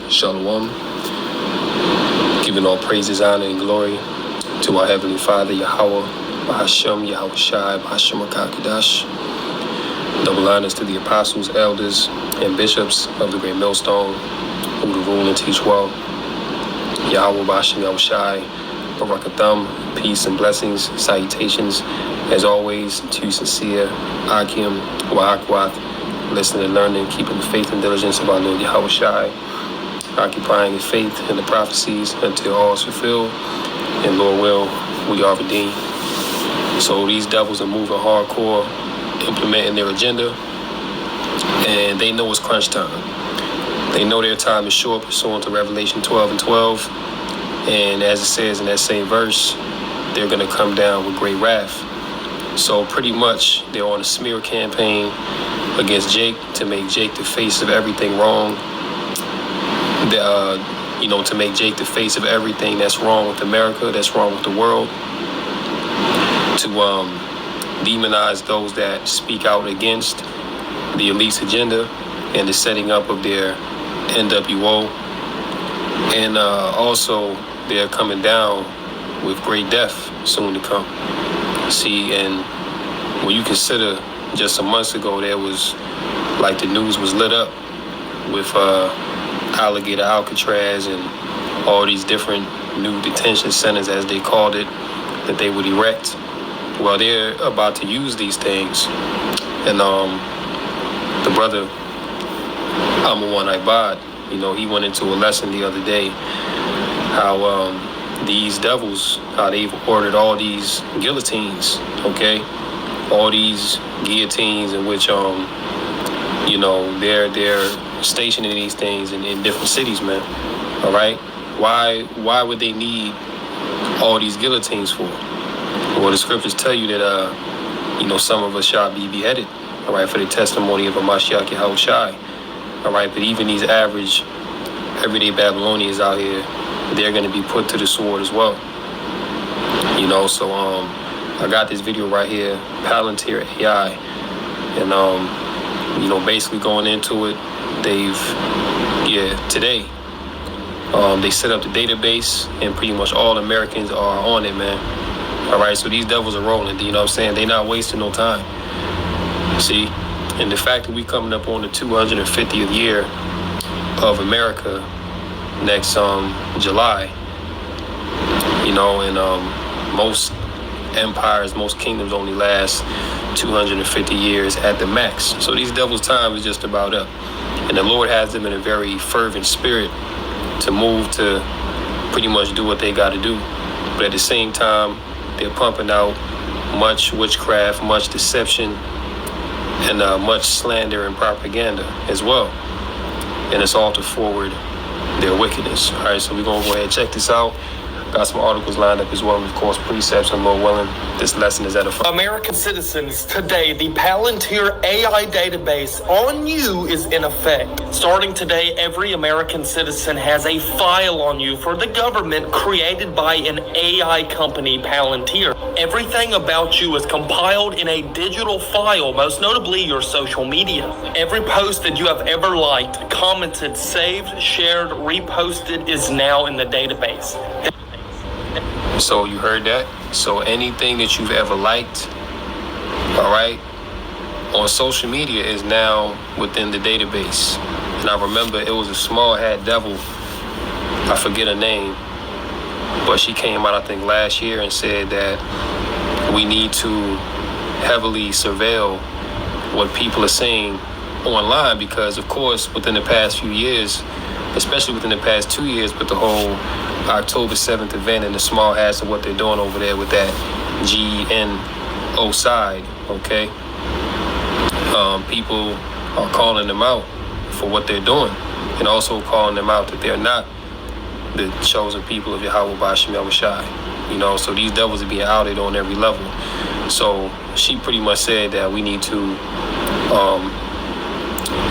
Shalom. Giving all praises, honor, and glory to our Heavenly Father, Yahweh, Bahashem, Yahweh Shai, Bahashem Akakadash. Double honors to the apostles, elders, and bishops of the Great Millstone, who to rule and teach well. Yahweh, Bahashem, Yahweh Shai, Barakatham, peace and blessings, salutations, as always, to sincere, Akim, Wa'akwat, listening and learning, keeping the faith and diligence of our Lord Yahweh Shai, occupying in faith and the prophecies until all is fulfilled, and Lord will, we are redeemed. So these devils are moving hardcore, implementing their agenda, and they know it's crunch time. They know their time is short, pursuant to Revelation 12 and 12, and as it says in that same verse, they're going to come down with great wrath. So pretty much they're on a smear campaign against Jake to make Jake the face of everything wrong. To make Jake the face of everything that's wrong with America, that's wrong with the world. To demonize those that speak out against the elite's agenda and the setting up of their NWO. And also they're coming down with great death soon to come. See, and when you consider just some months ago, there was, like, the news was lit up with Alligator Alcatraz and all these different new detention centers, as they called it, that they would erect. Well, they're about to use these things. And the brother, Amawan Ibad, he went into a lesson the other day, how these devils, how they've ordered all these guillotines, okay? All these guillotines in which, they're stationing these things in different cities, man, all right? Why would they need all these guillotines for? Well, the scriptures tell you that, some of us shall be beheaded, all right, for the testimony of a Mashiach Yahweh Shai, all right? But even these average, everyday Babylonians out here, they're going to be put to the sword as well. So I got this video right here, Palantir AI, and basically going into it, today they set up the database, and pretty much all Americans are on it, man. All right, so these devils are rolling, you know what I'm saying? They're not wasting no time. See, and the fact that we coming up on the 250th year of America next July, and most empires, most kingdoms only last 250 years at the max. So these devils' time is just about up. And the Lord has them in a very fervent spirit to move to pretty much do what they got to do. But at the same time, they're pumping out much witchcraft, much deception, and much slander and propaganda as well. And it's all to forward their wickedness. All right, so we're going to go ahead and check this out. Got some articles lined up as well, and of course precepts, and Lord willing, this lesson is edifying. American citizens, today the Palantir AI database on you is in effect. Starting today, every American citizen has a file on you for the government created by an AI company, Palantir. Everything about you is compiled in a digital file, most notably your social media. Every post that you have ever liked, commented, saved, shared, reposted is now in the database. So you heard that? So anything that you've ever liked, all right, on social media is now within the database. And I remember it was a small hat devil, I forget her name, but she came out, I think, last year and said that we need to heavily surveil what people are saying online, because, of course, within the past few years, especially within the past 2 years, with the whole October 7th event and the small hats and what they're doing over there with that GNO side, okay? People are calling them out for what they're doing, and also calling them out that they're not the chosen people of Yahweh Ba'ashem Yahweh Shai. So these devils are being outed on every level. So she pretty much said that we need to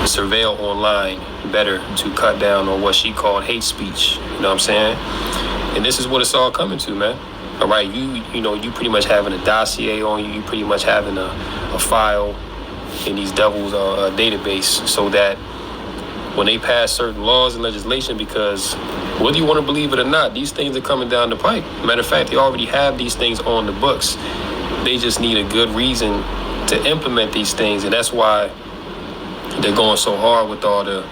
surveil online better to cut down on what she called hate speech. You know what I'm saying? And this is what it's all coming to, man. All right, you pretty much having a dossier on you. You pretty much having a file in these devils' database, so that when they pass certain laws and legislation, because whether you want to believe it or not, these things are coming down the pipe. Matter of fact, they already have these things on the books. They just need a good reason to implement these things, and that's why they're going so hard with all the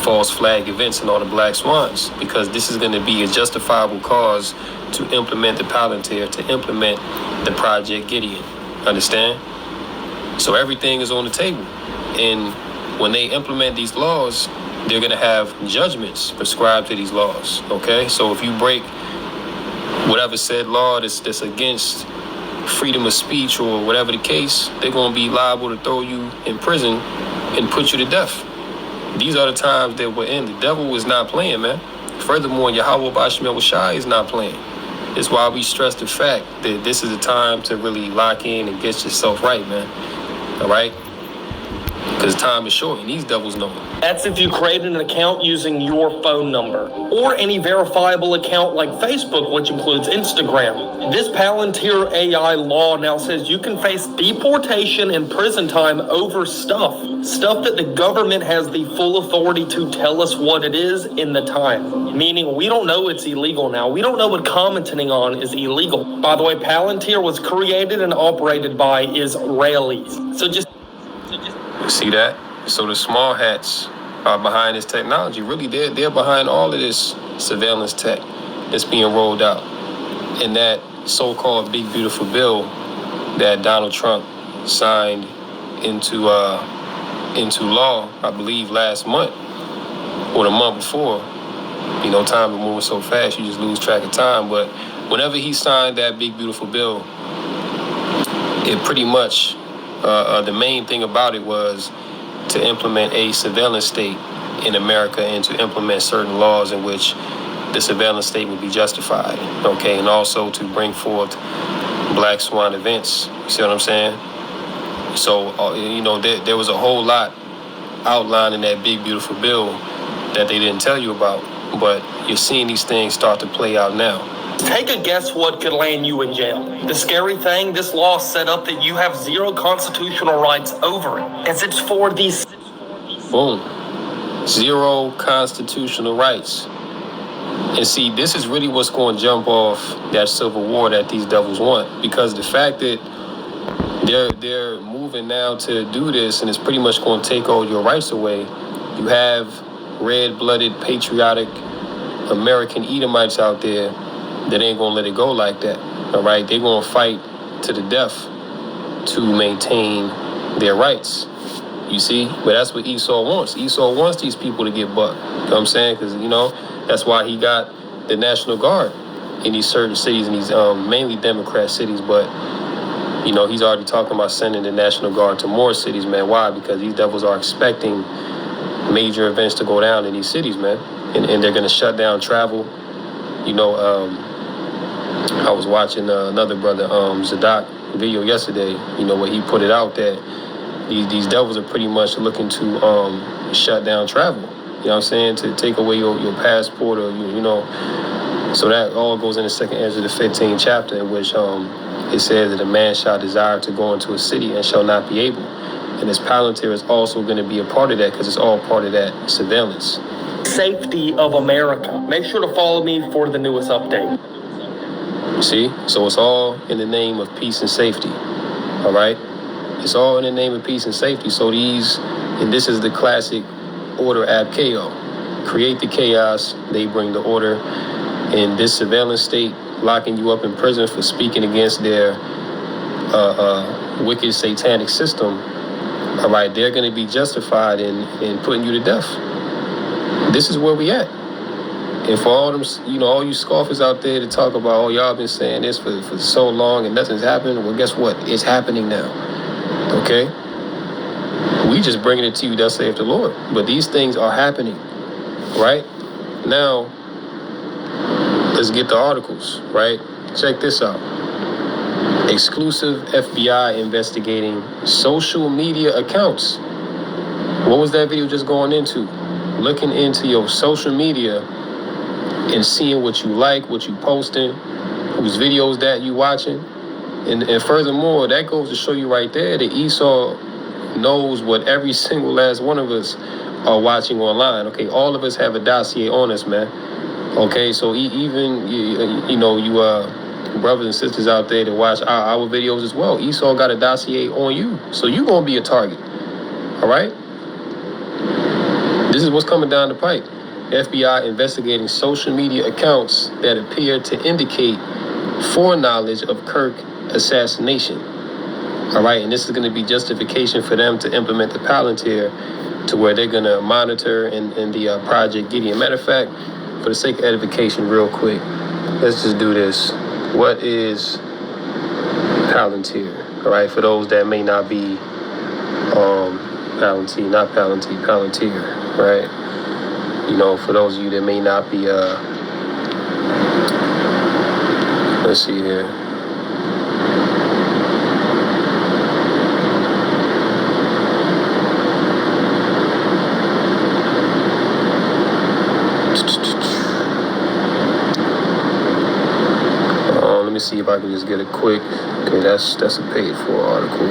false flag events and all the black swans, because this is going to be a justifiable cause to implement the Palantir, to implement the Project Gideon. Understand? So everything is on the table. And when they implement these laws, they're going to have judgments prescribed to these laws. Okay? So if you break whatever said law that's against freedom of speech or whatever the case, they're going to be liable to throw you in prison and put you to death. These are the times that we're in. The devil is not playing, man. Furthermore, Yahweh Bashmel Shai is not playing. It's why we stress the fact that this is a time to really lock in and get yourself right, man. All right? Because time is short, and these devils know it. That's if you create an account using your phone number or any verifiable account like Facebook, which includes Instagram. This Palantir AI law now says you can face deportation and prison time over stuff that the government has the full authority to tell us what it is in the time. Meaning we don't know it's illegal now. We don't know what commenting on is illegal. By the way, Palantir was created and operated by Israelis. So just see that? So the small hats are behind this technology. Really, they're behind all of this surveillance tech that's being rolled out. And that so-called big, beautiful bill that Donald Trump signed into law, I believe, last month or the month before. You know, time is moving so fast, you just lose track of time. But whenever he signed that big, beautiful bill, it pretty much, the main thing about it was to implement a surveillance state in America and to implement certain laws in which the surveillance state would be justified, okay? And also to bring forth black swan events, you see what I'm saying? So, you know, there was a whole lot outlined in that big, beautiful bill that they didn't tell you about, but you're seeing these things start to play out now. take a guess what could land you in jail. The scary thing, this law is set up that you have zero constitutional rights over it, as it's for these. Boom. Zero constitutional rights. And see, this is really what's going to jump off that civil war that these devils want, because the fact that they're moving now to do this, and it's pretty much going to take all your rights away. You have red-blooded, patriotic American Edomites out there that ain't going to let it go like that, all right? They're going to fight to the death to maintain their rights, you see? But that's what Esau wants. Esau wants these people to get bucked, you know what I'm saying? Because, you know, that's why he got the National Guard in these certain cities, in these mainly Democrat cities, but you know, he's already talking about sending the National Guard to more cities, man. Why? Because these devils are expecting major events to go down in these cities, man. And they're going to shut down travel. You know, I was watching another brother, Zadok, video yesterday, you know, where he put it out that these devils are pretty much looking to shut down travel. You know what I'm saying? To take away your passport or, you know. So that all goes in the second Ezra, the 15th chapter, in which it says that a man shall desire to go into a city and shall not be able. And this Palantir is also going to be a part of that, because it's all part of that surveillance. Safety of America. Make sure to follow me for the newest update. See? So it's all in the name of peace and safety. All right? It's all in the name of peace and safety. So and this is the classic order ab chaos. Create the chaos, they bring the order. In this surveillance state, locking you up in prison for speaking against their wicked satanic system, all right, they're going to be justified in putting you to death. This is where we at. And for all them, you know, all you scoffers out there to talk about, oh, y'all been saying this for so long and nothing's happening, well, guess what? It's happening now, okay? We just bringing it to you, thus saith the Lord. But these things are happening, right? Now, let's get the articles, right? Check this out. Exclusive FBI investigating social media accounts. What was that video just going into? Looking into your social media and seeing what you like, what you posting, whose videos that you watching. And furthermore, that goes to show you right there that Esau knows what every single last one of us are watching online. Okay, all of us have a dossier on us, man. Okay, so even you brothers and sisters out there that watch our videos as well, Esau got a dossier on you, so you gonna be a target. All right. This is what's coming down the pipe. FBI investigating social media accounts that appear to indicate foreknowledge of Kirk assassination. All right, and this is going to be justification for them to implement the Palantir to where they're going to monitor in the Project Gideon. Matter of fact, for the sake of edification, real quick, let's just do this. What is Palantir? All right, for those that may not be Palantir, right? You know, for those of you that may not be, let's see here. Let me see if I can just get it quick. Okay, that's a paid for article.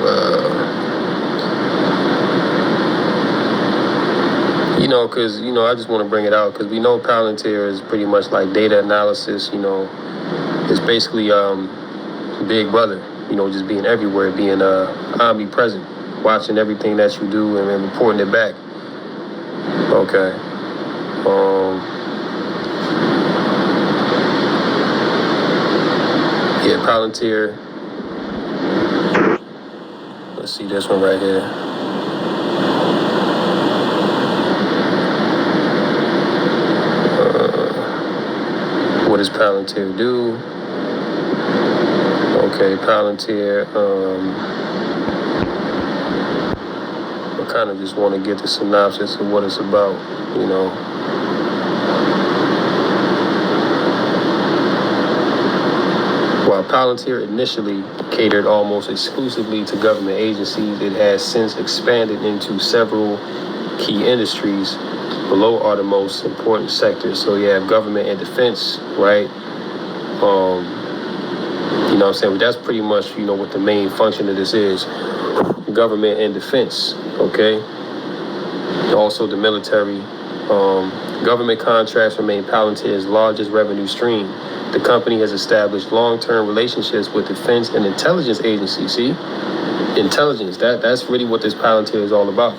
Because, I just want to bring it out because we know Palantir is pretty much like data analysis, it's basically Big Brother, just being everywhere, being omnipresent, watching everything that you do and reporting it back. Okay. Yeah, Palantir. Let's see this one right here. What does Palantir do? Okay, Palantir. I kind of just want to get the synopsis of what it's about, While Palantir initially catered almost exclusively to government agencies, it has since expanded into several key industries below are the most important sectors. So you have government and defense, right? You know what I'm saying? But that's pretty much, what the main function of this is. Government and defense, okay? Also the military. Government contracts remain Palantir's largest revenue stream. The company has established long-term relationships with defense and intelligence agencies. See? Intelligence, that's really what this Palantir is all about.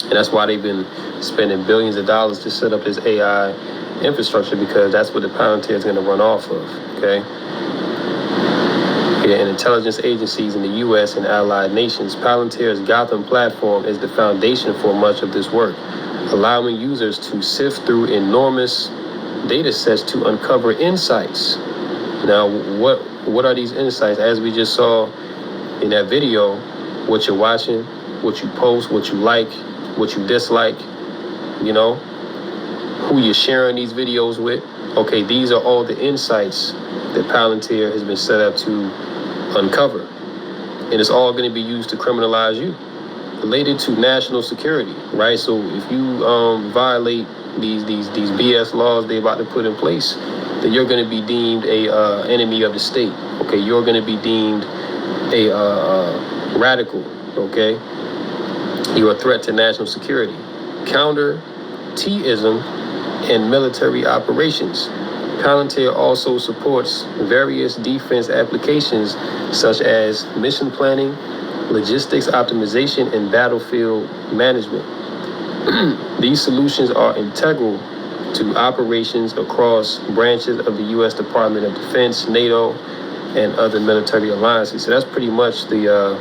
And that's why they've been spending billions of dollars to set up this AI infrastructure, because that's what the Palantir is going to run off of, okay? Yeah, and intelligence agencies in the U.S. and allied nations. Palantir's Gotham platform is the foundation for much of this work, allowing users to sift through enormous data sets to uncover insights. Now, what are these insights? As we just saw in that video, what you're watching, what you post, what you like, what you dislike, who you're sharing these videos with. Okay, these are all the insights that Palantir has been set up to uncover. And it's all going to be used to criminalize you, related to national security, right? So if you violate these BS laws they're about to put in place, then you're going to be deemed a enemy of the state. Okay, you're going to be deemed a radical. Okay, you're a threat to national security. Counter-T-ism and military operations. Palantir also supports various defense applications such as mission planning, logistics optimization, and battlefield management. These solutions are integral to operations across branches of the U.S. Department of Defense, NATO, and other military alliances. So that's pretty much the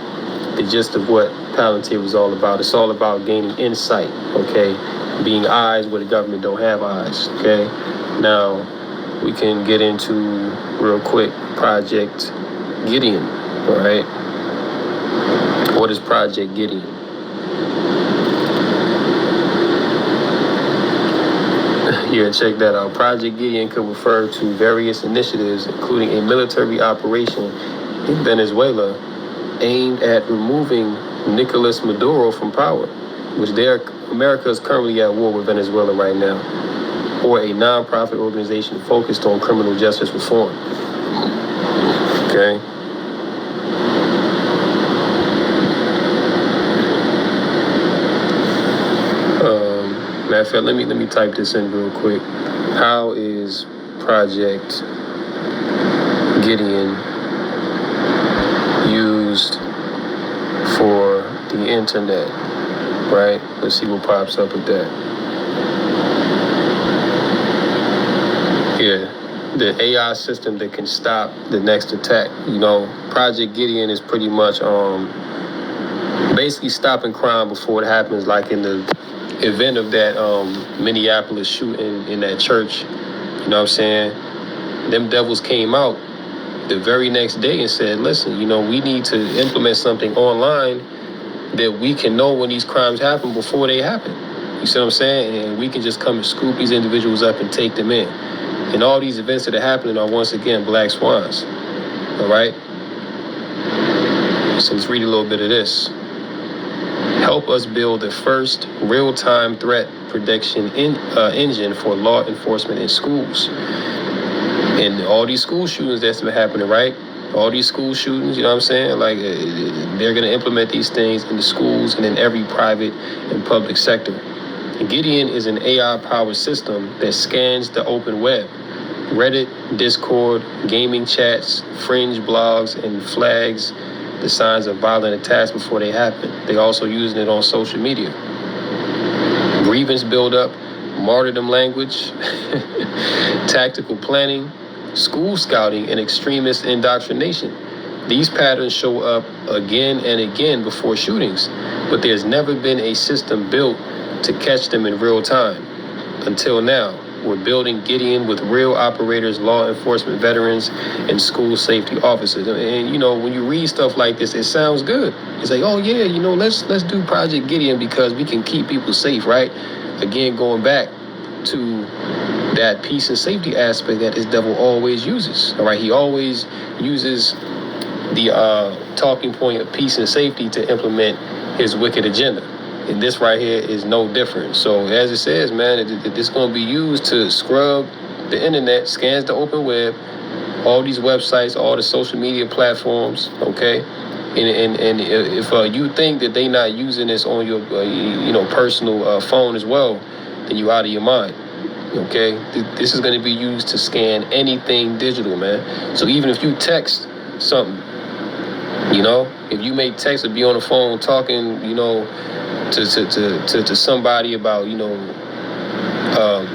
gist of what Palantir was all about. It's all about gaining insight, okay? Being eyes where the government don't have eyes, okay? Now, we can get into, real quick, Project Gideon, all right? What is Project Gideon? Yeah, check that out. Project Gideon could refer to various initiatives, including a military operation in Venezuela aimed at removing Nicolas Maduro from power, which America is currently at war with Venezuela right now, or a non-profit organization focused on criminal justice reform. Okay. Matter of fact, let me type this in real quick. How is Project Gideon used for the internet? Right? Let's see what pops up with that. Yeah. The AI system that can stop the next attack. Project Gideon is pretty much basically stopping crime before it happens, like in the event of that Minneapolis shooting in that church. You know what I'm saying? Them devils came out the very next day and said, listen, we need to implement something online that we can know when these crimes happen before they happen. You see what I'm saying? And we can just come and scoop these individuals up and take them in. And all these events that are happening are, once again, black swans. All right? So let's read a little bit of this. Help us build the first real-time threat prediction engine for law enforcement in schools. And all these school shootings that's been happening, right? All these school shootings, you know what I'm saying? Like, they're going to implement these things in the schools and in every private and public sector. And Gideon is an AI-powered system that scans the open web. Reddit, Discord, gaming chats, fringe blogs, and flags the signs of violent attacks before they happen. They also using it on social media. Grievance buildup, martyrdom language, tactical planning, school scouting, and extremist indoctrination. These patterns show up again and again before shootings, but there's never been a system built to catch them in real time. Until now, we're building Gideon with real operators, law enforcement veterans, and school safety officers. And when you read stuff like this, it sounds good. It's like, oh yeah, let's do Project Gideon because we can keep people safe, right? Again, going back to that peace and safety aspect that this devil always uses. All right, he always uses the talking point of peace and safety to implement his wicked agenda. And this right here is no different. So as it says, man, it's going to be used to scrub the internet, scans the open web, all these websites, all the social media platforms, okay? And if you think that they not using this on your, personal phone as well, then you out of your mind, okay? This is going to be used to scan anything digital, man. So even if you text something, if you make text or be on the phone talking, to somebody about,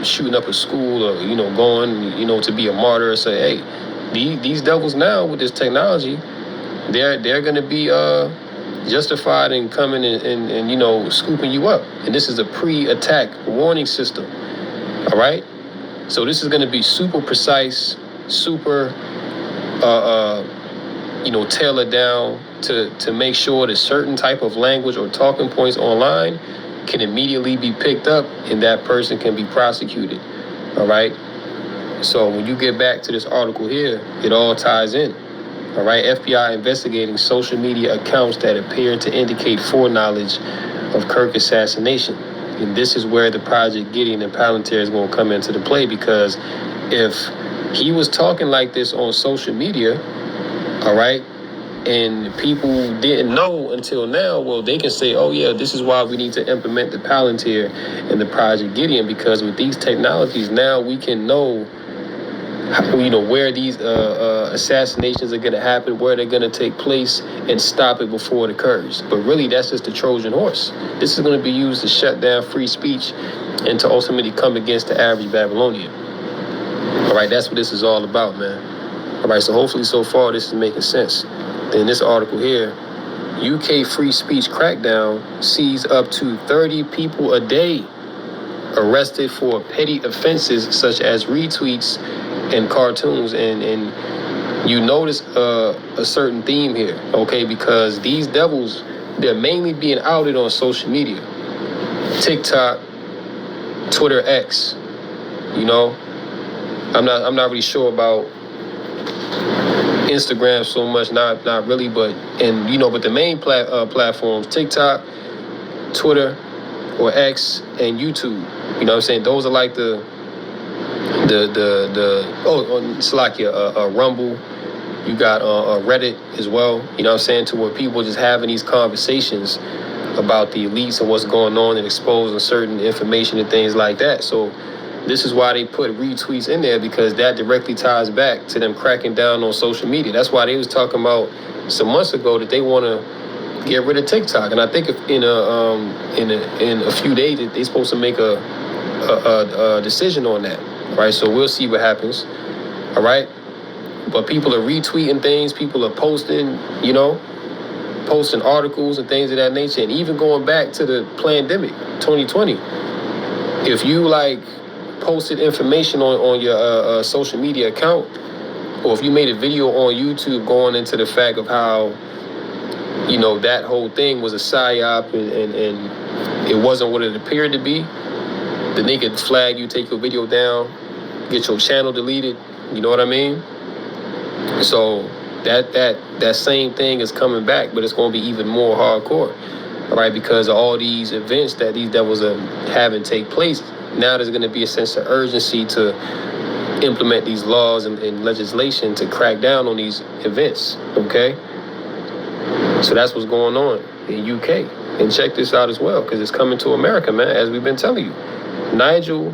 shooting up a school or, going, to be a martyr or say, hey, these devils now with this technology, they're going to be justified in coming and scooping you up. And this is a pre-attack warning system. All right. So this is going to be super precise, super, tailored down to make sure that certain type of language or talking points online can immediately be picked up and that person can be prosecuted. All right. So when you get back to this article here, it all ties in. All right. FBI investigating social media accounts that appear to indicate foreknowledge of Kirk assassination. And this is where the Project Gideon and Palantir is going to come into the play, because if he was talking like this on social media, all right, and people didn't know until now, well, they can say, oh yeah, this is why we need to implement the Palantir and the Project Gideon, because with these technologies now we can know where these assassinations are going to happen, where they're going to take place, and stop it before it occurs. But really, that's just the Trojan horse. This is going to be used to shut down free speech and to ultimately come against the average Babylonian. All right, that's what this is all about, man. All right, so hopefully so far this is making sense. In this article here, UK free speech crackdown sees up to 30 people a day arrested for petty offenses such as retweets and cartoons. And you notice a certain theme here, okay? Because these devils, they're mainly being outed on social media. TikTok, Twitter X, I'm not really sure about Instagram so much, not really, but the main platforms, TikTok, Twitter, or X, and YouTube. You know what I'm saying? Those are like it's like a Rumble. You got Reddit as well. You know what I'm saying? To where people just having these conversations about the elites and what's going on and exposing certain information and things like that. So this is why they put retweets in there, because that directly ties back to them cracking down on social media. That's why they was talking about some months ago that they want to get rid of TikTok. And I think in a few days they're supposed to make a decision on that. Right? So we'll see what happens. All right? But people are retweeting things, people are posting, posting articles and things of that nature. And even going back to the pandemic, 2020, if you posted information on your social media account, or if you made a video on YouTube going into the fact of how, that whole thing was a psyop and it wasn't what it appeared to be, then they could flag you, take your video down, get your channel deleted. You know what I mean? So that same thing is coming back, but it's going to be even more hardcore, all right? Because of all these events that these devils are having take place, now there's going to be a sense of urgency to implement these laws and legislation to crack down on these events, okay? So that's what's going on in UK. And check this out as well, because it's coming to America, man, as we've been telling you. Nigel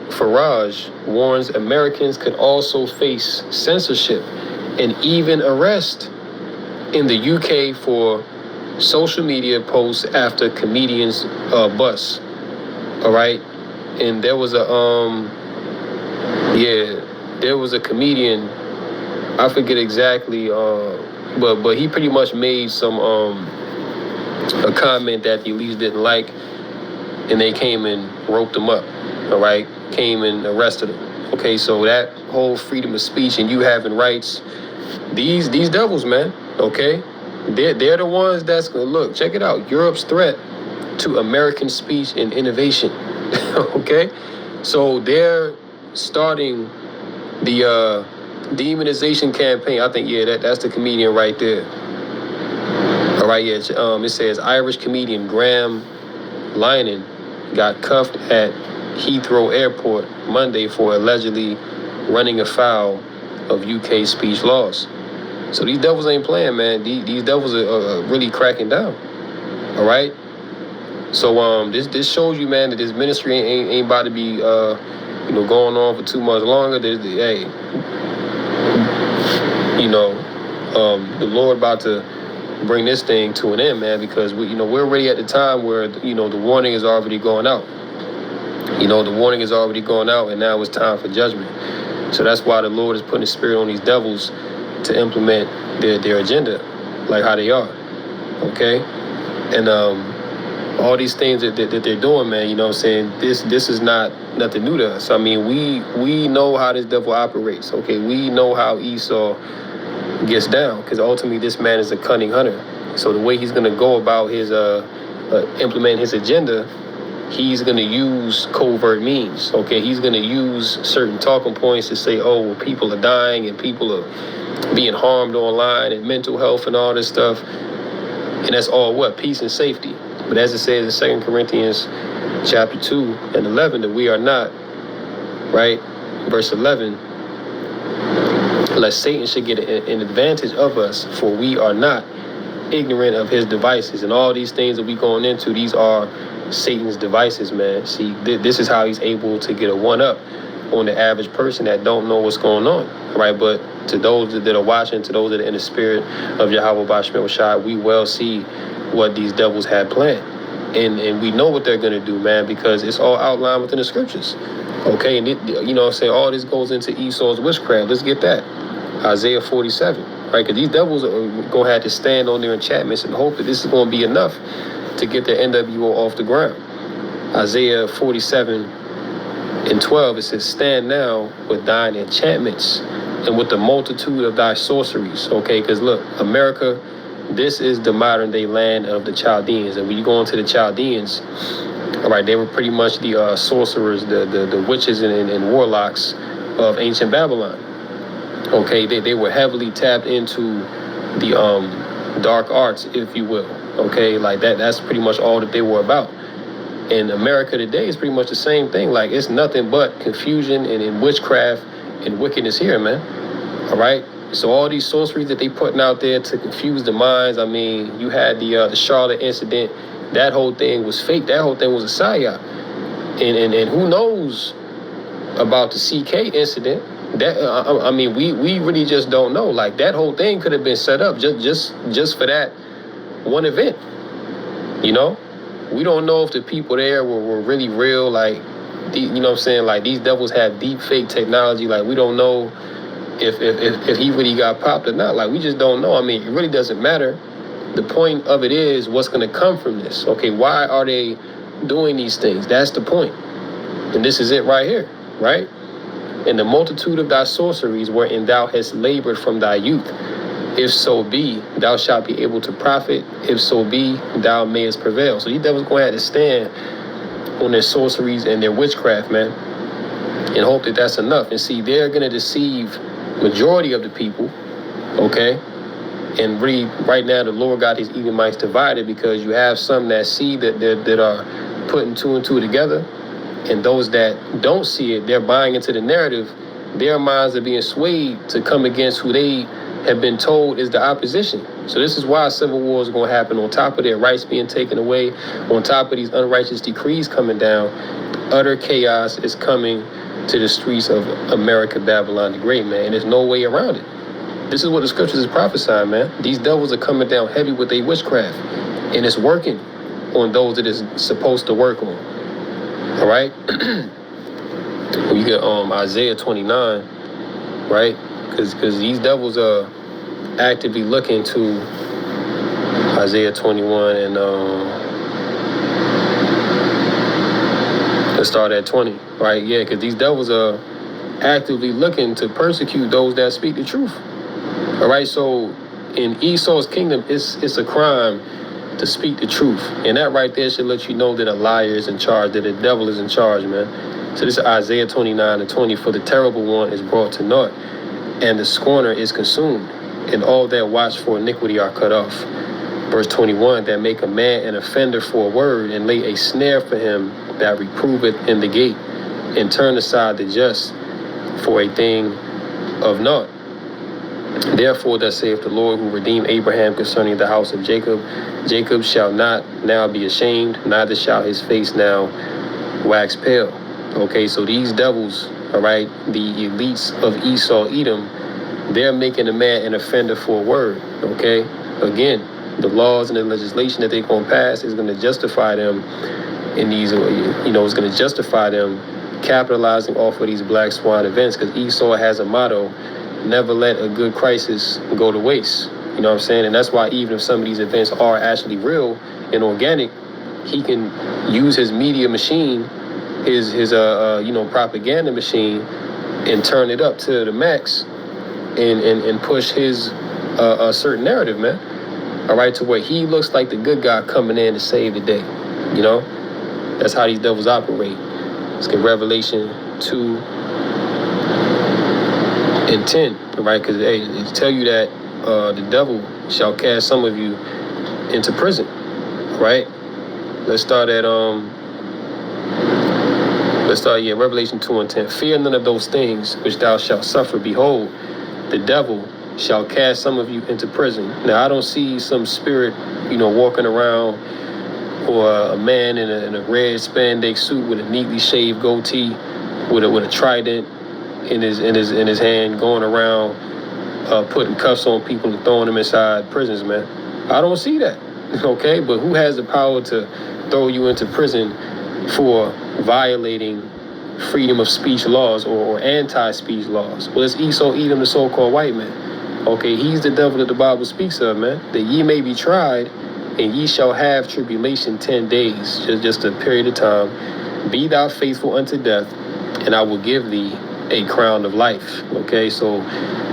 Farage warns Americans could also face censorship and even arrest in the UK for social media posts after comedians bust. All right, and there was a comedian, I forget exactly, but he pretty much made some a comment that the elites didn't like, and they came and roped him up. All right, came and arrested him. Okay, so that whole freedom of speech and you having rights, these devils, man, okay, they're the ones that's gonna look. Check it out, Europe's threat to American speech and innovation. Okay, so they're starting the demonization campaign. I think that's the comedian right there. All right, it says Irish comedian Graham Linehan got cuffed at Heathrow Airport Monday for allegedly running afoul of UK speech laws. So these devils ain't playing, man. These devils are really cracking down. All right. So this shows you, man, that this ministry ain't about to be going on for too much longer. The Lord about to bring this thing to an end, man, because we're already at the time where the warning is already going out. The warning is already going out, and now it's time for judgment. So that's why the Lord is putting His Spirit on these devils to implement their agenda, like how they are. Okay, and all these things that they're doing, man. You know what I'm saying? This is not nothing new to us. I mean, we know how this devil operates. Okay, we know how Esau gets down, because ultimately this man is a cunning hunter. So the way he's gonna go about his implement his agenda, he's going to use covert means, okay? He's going to use certain talking points to say, oh, well, people are dying and people are being harmed online and mental health and all this stuff. And that's all what? Peace and safety. But as it says in 2 Corinthians chapter 2 and 11, that we are not, right? Verse 11, lest Satan should get an advantage of us, for we are not ignorant of his devices. And all these things that we going into, these are Satan's devices, man. See, this is how he's able to get a one-up on the average person that don't know what's going on, right? But to those that are watching, to those that are in the spirit of Yahweh Bashmel Shai, we well see what these devils had planned. And we know what they're going to do, man, because it's all outlined within the scriptures. Okay, and all this goes into Esau's witchcraft. Let's get that. Isaiah 47, right? Because these devils are going to have to stand on their enchantments and hope that this is going to be enough to get their NWO off the ground. Isaiah 47 and 12, it says, stand now with thine enchantments and with the multitude of thy sorceries. Okay, because look, America, this is the modern day land of the Chaldeans. And when you go into the Chaldeans, all right, they were pretty much the sorcerers, the witches and warlocks of ancient Babylon. Okay, they were heavily tapped into the dark arts, if you will. Okay, like that's pretty much all that they were about. And America today is pretty much the same thing. Like, it's nothing but confusion and witchcraft and wickedness here, man. All right. So all these sorceries that they putting out there to confuse the minds. I mean, you had the Charlotte incident that whole thing was fake. That whole thing was a psyop. And who knows about the CK incident? That I mean, we really just don't know. Like, that whole thing could have been set up just for that one event. You know, we don't know if the people there were really real. Like, you know what I'm saying? Like, these devils have deep fake technology. Like, we don't know if he really got popped or not. Like, we just don't know. I mean, it really doesn't matter. The point of it is what's going to come from this. Okay, why are they doing these things? That's the point. And this is it right here, right? In the multitude of thy sorceries wherein thou hast labored from thy youth, if so be, thou shalt be able to profit. If so be, thou mayest prevail. So these devils going to have to stand on their sorceries and their witchcraft, man, and hope that that's enough. And see, they're going to deceive majority of the people, okay? And really, right now, the Lord got these Edomites divided because you have some that see that are putting two and two together, and those that don't see it, they're buying into the narrative. Their minds are being swayed to come against who they have been told is the opposition. So this is why civil war is going to happen, on top of their rights being taken away, on top of these unrighteous decrees coming down. Utter chaos is coming to the streets of America, Babylon the Great, man. And there's no way around it. This is what the scriptures is prophesying, man. These devils are coming down heavy with their witchcraft, and it's working on those that it's supposed to work on. All right? You get Isaiah 29, right? Because these devils are actively looking to Isaiah 21, and let's start at 20, right? Yeah, because these devils are actively looking to persecute those that speak the truth. All right, so in Esau's kingdom, it's a crime to speak the truth. And that right there should let you know that a liar is in charge, that the devil is in charge, man. So this is Isaiah 29 and 20. For the terrible one is brought to naught, and the scorner is consumed, and all that watch for iniquity are cut off. Verse 21, that make a man an offender for a word, and lay a snare for him that reproveth in the gate, and turn aside the just for a thing of naught. Therefore, thus saith the Lord, who redeemed Abraham concerning the house of Jacob, Jacob shall not now be ashamed, neither shall his face now wax pale. Okay, so these devils, all right, the elites of Esau, Edom, they're making a man an offender for a word. Okay, again, the laws and the legislation that they're going to pass is going to justify them in these, you know, it's going to justify them capitalizing off of these black swan events, because Esau has a motto: never let a good crisis go to waste. You know what I'm saying? And that's why even if some of these events are actually real and organic, he can use his media machine, his propaganda machine, and turn it up to the max and push his certain narrative, man. All right, to where he looks like the good guy coming in to save the day. You know? That's how these devils operate. Let's get Revelation 2 and 10, right? Because it tell you that the devil shall cast some of you into prison, right? Let's start at Revelation 2 and 10. Fear none of those things which thou shalt suffer. Behold, the devil shall cast some of you into prison. Now, I don't see some spirit, walking around, or a man in a red spandex suit with a neatly shaved goatee, with a trident in his hand, going around putting cuffs on people and throwing them inside prisons, man. I don't see that. Okay, but who has the power to throw you into prison for violating freedom of speech laws or anti-speech laws? Well, it's Esau, Edom, the so-called white man. Okay, he's the devil that the Bible speaks of, man. That ye may be tried, and ye shall have tribulation 10 days, just a period of time. Be thou faithful unto death, and I will give thee a crown of life. Okay, so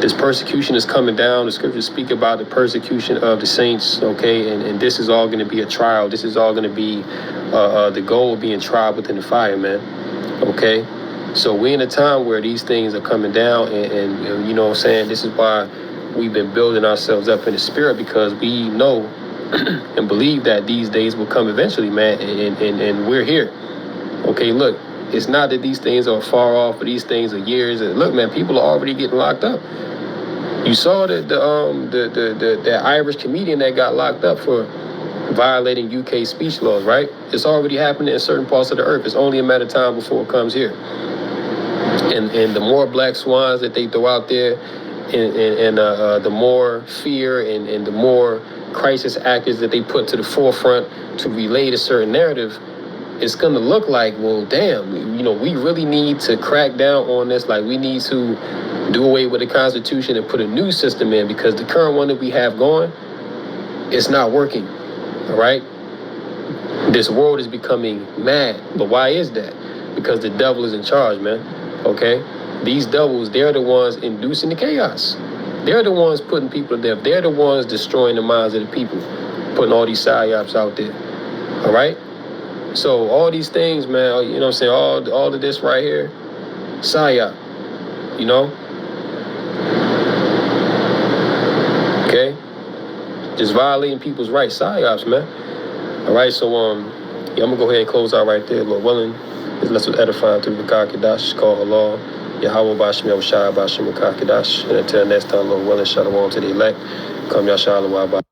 this persecution is coming down. The scriptures speak about the persecution of the saints. Okay, and this is all going to be a trial. This is all going to be the goal of being tried within the fire, man. Okay, so we're in a time where these things are coming down, and you know what I'm saying, this is why we've been building ourselves up in the spirit, because we know and believe that these days will come eventually, man, and we're here. Okay, look, it's not that these things are far off, but these things are years. And look, man, people are already getting locked up. You saw that the Irish comedian that got locked up for violating UK speech laws, right? It's already happening in certain parts of the earth. It's only a matter of time before it comes here. And the more black swans that they throw out there, and the more fear and the more crisis actors that they put to the forefront to relate a certain narrative, it's going to look like, well, damn, we really need to crack down on this. Like, we need to do away with the Constitution and put a new system in, because the current one that we have going, it's not working, all right? This world is becoming mad. But why is that? Because the devil is in charge, man, okay? These devils, they're the ones inducing the chaos. They're the ones putting people to death. They're the ones destroying the minds of the people, putting all these psyops out there, all right? So all these things, man, you know what I'm saying, all of this right here, psyop, okay? Just violating people's rights, psyops, man. All right, so I'm gonna go ahead and close out right there, Lord willing. Let's edify through the Kakadash, call Allah, Yahweh Bashim Yahushua Bashim Kakadash. And until next time, Lord willing, shalom to the elect. Come Yashalom.